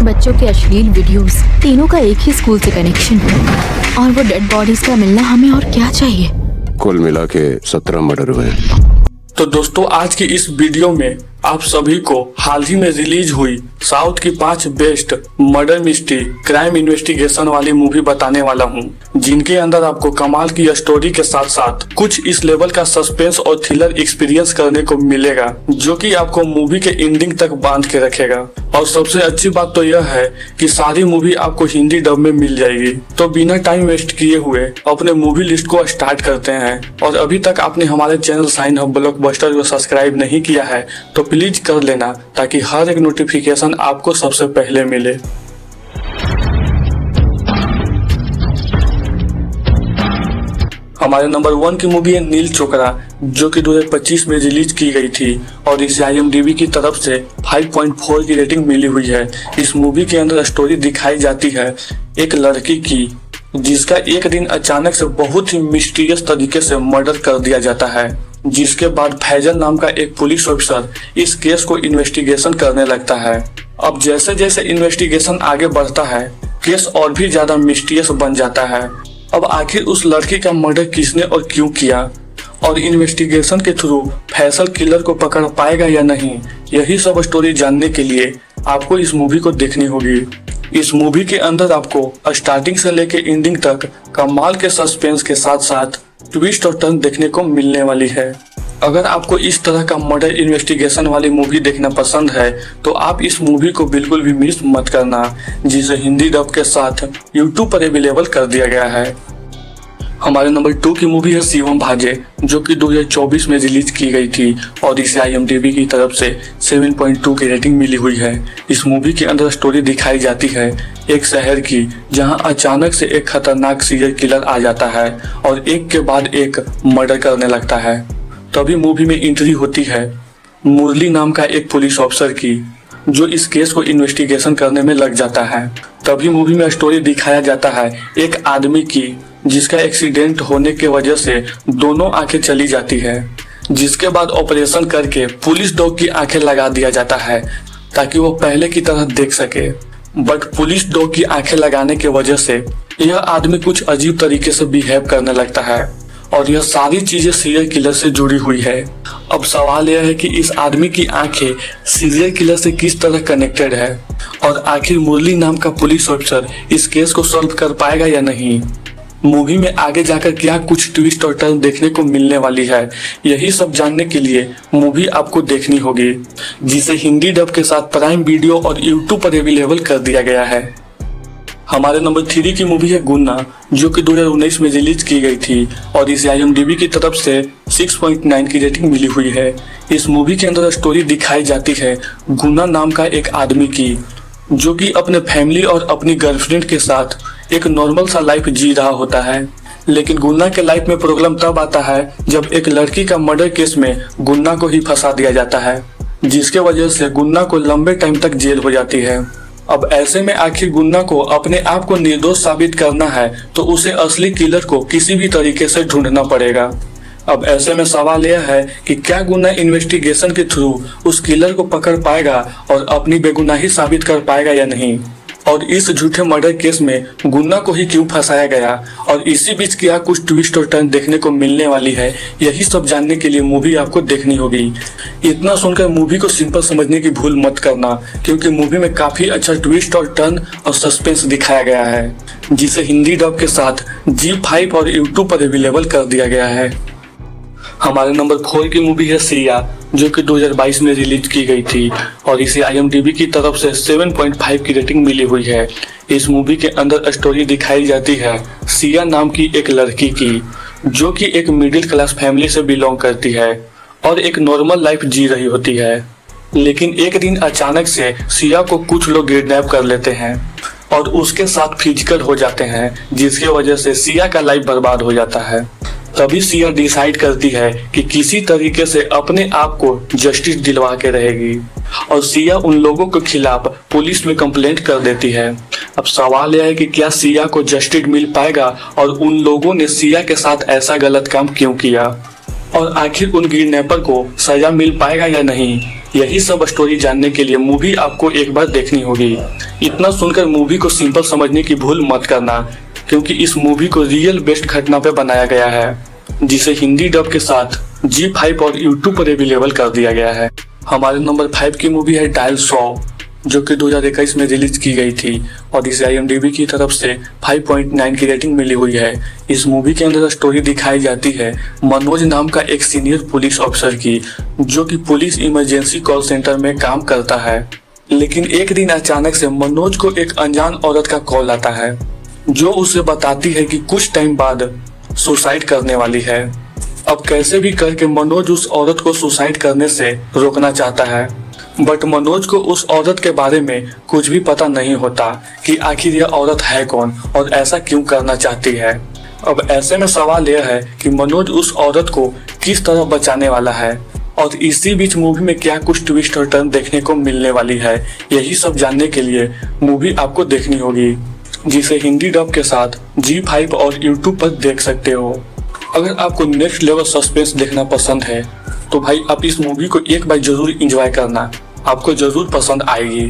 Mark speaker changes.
Speaker 1: बच्चों के अश्लील वीडियोस, तीनों का एक ही स्कूल से कनेक्शन है और वो डेड बॉडीज का मिलना, हमें और क्या चाहिए।
Speaker 2: कुल मिला के 17 मर्डर हुए।
Speaker 3: तो दोस्तों, आज की इस वीडियो में आप सभी को हाल ही में रिलीज हुई साउथ की 5 best murder mystery crime investigation वाली मूवी बताने वाला हूं, जिनके अंदर आपको कमाल की स्टोरी के साथ साथ कुछ इस लेवल का सस्पेंस और थ्रिलर एक्सपीरियंस करने को मिलेगा, जो कि आपको मूवी के एंडिंग तक बांध के रखेगा। और सबसे अच्छी बात तो यह है कि सारी मूवी आपको हिंदी डब में मिल जाएगी। तो बिना टाइम वेस्ट किए हुए अपने मूवी लिस्ट को स्टार्ट करते हैं। और अभी तक आपने हमारे चैनल साइन हब ब्लॉकबस्टर को सब्सक्राइब नहीं किया है तो प्लीज कर लेना, ताकि हर एक नोटिफिकेशन आपको सबसे पहले मिले। हमारे नंबर 1 की मूवी है नील चोकरा, जो कि 2025 में रिलीज की गई थी और इसे IMDb की तरफ से 5.4 की रेटिंग मिली हुई है। इस मूवी के अंदर स्टोरी दिखाई जाती है एक लड़की की, जिसका एक दिन अचानक से बहुत ही मिस्टीरियस तरीके से मर्डर कर दिया जाता है, जिसके बाद फैजल नाम का एक पुलिस ऑफिसर इस केस को इन्वेस्टिगेशन करने लगता है। अब जैसे जैसे इन्वेस्टिगेशन आगे बढ़ता है, केस और भी ज्यादा मिस्टीरियस बन जाता है। अब आखिर उस लड़की का मर्डर किसने और क्यों किया, और इन्वेस्टिगेशन के थ्रू फैसल किलर को पकड़ पाएगा या नहीं, यही सब स्टोरी जानने के लिए आपको इस मूवी को देखनी होगी। इस मूवी के अंदर आपको स्टार्टिंग से लेके एंडिंग तक कमाल के सस्पेंस के साथ साथ ट्विस्ट और टर्न देखने को मिलने वाली है। अगर आपको इस तरह का मर्डर इन्वेस्टिगेशन वाली मूवी देखना पसंद है तो आप इस मूवी को बिल्कुल भी मिस मत करना, जिसे हिंदी डब के साथ YouTube पर अवेलेबल कर दिया गया है। हमारे नंबर 2 की मूवी है शिवम भाजे, जो कि 2024 में रिलीज की गई थी और इसे IMDb की तरफ से 7.2 की रेटिंग मिली हुई है। इस मूवी के अंदर स्टोरी दिखाई जाती है एक शहर की, जहां अचानक से एक खतरनाक सीरियल किलर आ जाता है और एक के बाद एक मर्डर करने लगता है। तभी मूवी में एंट्री होती है मुरली नाम का एक पुलिस ऑफिसर की, जो इस केस को इन्वेस्टिगेशन करने में लग जाता है। तभी मूवी में स्टोरी दिखाया जाता है एक आदमी की, जिसका एक्सीडेंट होने के वजह से दोनों आंखें चली जाती है, जिसके बाद ऑपरेशन करके पुलिस डॉग की आंखें लगा दिया जाता है ताकि वो पहले की तरह देख सके। बट पुलिस डॉग की आंखें लगाने के वजह से यह आदमी कुछ अजीब तरीके से बिहेव करने लगता है और यह सारी चीजें सीरियल किलर से जुड़ी हुई है। अब सवाल यह है कि इस आदमी की आंखें सीरियल किलर से किस तरह कनेक्टेड है और आखिर मुरली नाम का पुलिस ऑफिसर इस केस को सॉल्व कर पाएगा या नहीं। मूवी में आगे जाकर क्या कुछ ट्विस्ट और टर्न देखने को मिलने वाली है, यही सब जानने के लिए मूवी आपको देखनी होगी, जिसे हिंदी डब के साथ प्राइम वीडियो और YouTube पर अवेलेबल कर दिया गया है। हमारे नंबर 3 की मूवी है गुन्ना, जो कि 2019 में रिलीज की गई थी और इसे IMDb की तरफ से 6.9 की रेटिंग मिली हुई है। इस मूवी के अंदर स्टोरी दिखाई जाती है गुन्ना नाम का एक आदमी की, जो कि अपने फैमिली और अपनी गर्लफ्रेंड के साथ एक नॉर्मल सा लाइफ जी रहा होता है। लेकिन गुन्ना के लाइफ में प्रॉब्लम तब आता है जब एक लड़की का मर्डर केस में गुन्ना को ही फंसा दिया जाता है, जिसके वजह से गुन्ना को लंबे टाइम तक जेल हो जाती है। अब ऐसे में आखिर गुन्ना को अपने आप को निर्दोष साबित करना है तो उसे असली किलर को किसी भी तरीके से ढूंढना पड़ेगा। अब ऐसे में सवाल यह है कि क्या गुन्ना इन्वेस्टिगेशन के थ्रू उस किलर को पकड़ पाएगा और अपनी बेगुनाही साबित कर पाएगा या नहीं, और इस झूठे मर्डर केस में गुन्ना को ही क्यों फंसाया गया, और इसी बीच क्या कुछ ट्विस्ट और टर्न देखने को मिलने वाली है, यही सब जानने के लिए मूवी आपको देखनी होगी। इतना सुनकर मूवी को सिंपल समझने की भूल मत करना, क्योंकि मूवी में काफी अच्छा ट्विस्ट और टर्न और सस्पेंस दिखाया गया है, जिसे हिंदी डब के साथ G5 और YouTube पर अवेलेबल कर दिया गया है। हमारे नंबर 4 की मूवी है सिया, जो कि 2022 में रिलीज की गई थी और इसे IMDb की तरफ से 7.5 की रेटिंग मिली हुई है। इस मूवी के अंदर स्टोरी दिखाई जाती है सिया नाम की एक लड़की की, जो कि एक मिडिल क्लास फैमिली से बिलोंग करती है और एक नॉर्मल लाइफ जी रही होती है। लेकिन एक दिन अचानक से सिया को कुछ लोग किडनैप कर लेते हैं और उसके साथ फिजिकल हो जाते हैं, जिसकी वजह से सिया का लाइफ बर्बाद हो जाता है। तभी सिया डिसाइड करती है कि किसी तरीके से अपने आप को जस्टिस दिलवा के रहेगी और सिया उन लोगों के खिलाफ पुलिस में कंप्लेंट कर देती है। अब सवाल यह है कि क्या सिया को जस्टिस मिल पाएगा और उन लोगों ने सिया के साथ ऐसा गलत काम क्यों किया, और आखिर उन किडनैपर को सजा मिल पाएगा या नहीं, यही सब स्टोरी जानने के लिए मूवी आपको एक बार देखनी होगी। इतना सुनकर मूवी को सिंपल समझने की भूल मत करना, क्योंकि इस मूवी को रियल बेस्ट घटना पे बनाया गया है, जिसे हिंदी डब के साथ G5 और YouTube पर अवेलेबल कर दिया गया है। हमारे नंबर 5 की मूवी है डायल 100, जो कि 2021 में रिलीज की गई थी और इसे IMDb की तरफ से 5.9 की रेटिंग मिली हुई है। इस मूवी के अंदर स्टोरी दिखाई जाती है मनोज नाम का एक सीनियर पुलिस ऑफिसर की, जो कि पुलिस इमरजेंसी कॉल सेंटर में काम करता है। लेकिन एक दिन अचानक से मनोज को एक अनजान औरत का कॉल आता है, जो उसे बताती है कि कुछ टाइम बाद सुसाइड करने वाली है। अब कैसे भी करके मनोज उस औरत को सुसाइड करने से रोकना चाहता है, बट मनोज को उस औरत के बारे में कुछ भी पता नहीं होता कि आखिर यह औरत है कौन और ऐसा क्यों करना चाहती है। अब ऐसे में सवाल यह है कि मनोज उस औरत को किस तरह बचाने वाला है और इसी बीच मूवी में क्या कुछ ट्विस्ट और टर्न देखने को मिलने वाली है। यही सब जानने के लिए मूवी आपको देखनी होगी, जिसे हिंदी डब के साथ G5 और YouTube पर देख सकते हो। अगर आपको नेक्स्ट लेवल सस्पेंस देखना पसंद है तो भाई आप इस मूवी को एक बार जरूर एंजॉय करना, आपको जरूर पसंद आएगी।